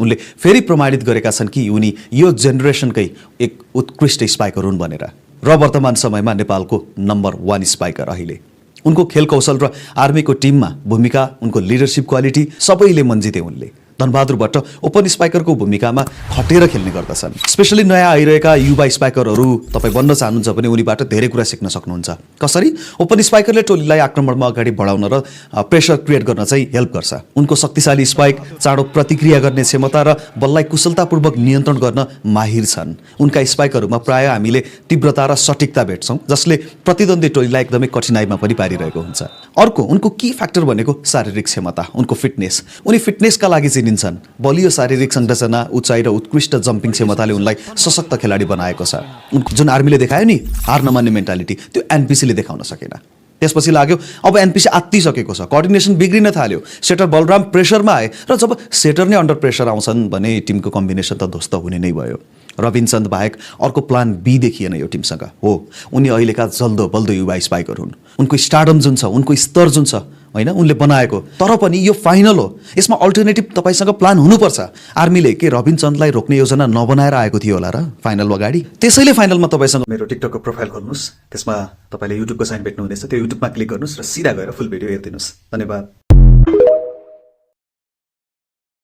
उनले फेरि प्रमाणित गरेका छन् कि उनी यो जेनेरेसनकै एक उत्कृष्ट स्पाइकर हुन् भनेर र वर्तमान समयमा नेपालको नम्बर 1 स्पाइकर अहिले उनको खेल कौशल र आर्मीको टिममा भूमिका उनको लिडरशिप क्वालिटी सबैले मन जिते उनले धनबहादुर भट्ट ओपन स्पाइकरको भूमिकामा खटेर खेल्ने गर्दछन् स्पेशली नयाँ आइरहेका युवा स्पाइकरहरू तपाईँ बन्न चाहनुहुन्छ भने उनीबाट धेरै कुरा सिक्न सक्नुहुन्छ कसरी ओपन स्पाइकरले टोलीलाई आक्रमणमा अगाडि बढाउन र प्रेसर क्रिएट गर्न चाहिँ हेल्प गर्छ उनको शक्तिशाली स्पाइक चाँडो प्रतिक्रिया गर्ने क्षमता र बललाई कुशलतापूर्वक नियन्त्रण गर्न माहिर छन् उनका स्पाइकहरूमा प्राय हामीले तीव्रता र सटिकता भेट्छौँ जसले प्रतिद्वन्दी टोलीलाई एकदमै कठिनाइमा पनि पारिरहेको हुन्छ अर्को उनको की फ्याक्टर भनेको शारीरिक क्षमता उनको फिटनेस उनी फिटनेसका लागि चिनिन्छन् बलियो शारीरिक संरचना उचाइ र उत्कृष्ट जम्पिङ क्षमताले उनलाई सशक्त खेलाडी बनाएको छ उनको जुन आर्मीले देखायो नि हार नमान्ने मेन्टालिटी त्यो एनपीसीले देखाउन सकेन त्यसपछि लाग्यो अब एनपीसी आत्तिसकेको छ कोअर्डिनेसन बिग्रिन थाल्यो सेटर बलराम प्रेसरमा आए र जब सेटर नै अन्डर प्रेसर आउँछन् भने टिमको कम्बिनेसन त ध्वस्त हुने नै भयो रविनचन्द बाहेक अर्को प्लान बी देखिएन यो टिमसँग हो उनी अहिलेका जल्दो बल्दो युवा स्पाइकर हुन् उनको स्टारडम जुन छ उनको स्तर जुन छ हैन उनले बनाएको तर पनि यो फाइनल हो यसमा अल्टरनेटिभ तपाईसँग प्लान हुनुपर्छ आर्मीले के रविनचन्दलाई रोक्ने योजना नबनाएर आएको थियो होला र फाइनल अगाडि त्यसैले फाइनलमा तपाईसँग मेरो टिकटकको प्रोफाइल खोल्नुस् त्यसमा तपाईले युट्युबको साइन भेट्नुहुनेछ त्यो युट्युबमा क्लिक गर्नुस् र सिधा गएर फुल भिडियो हेर्दिनुस् धन्यवाद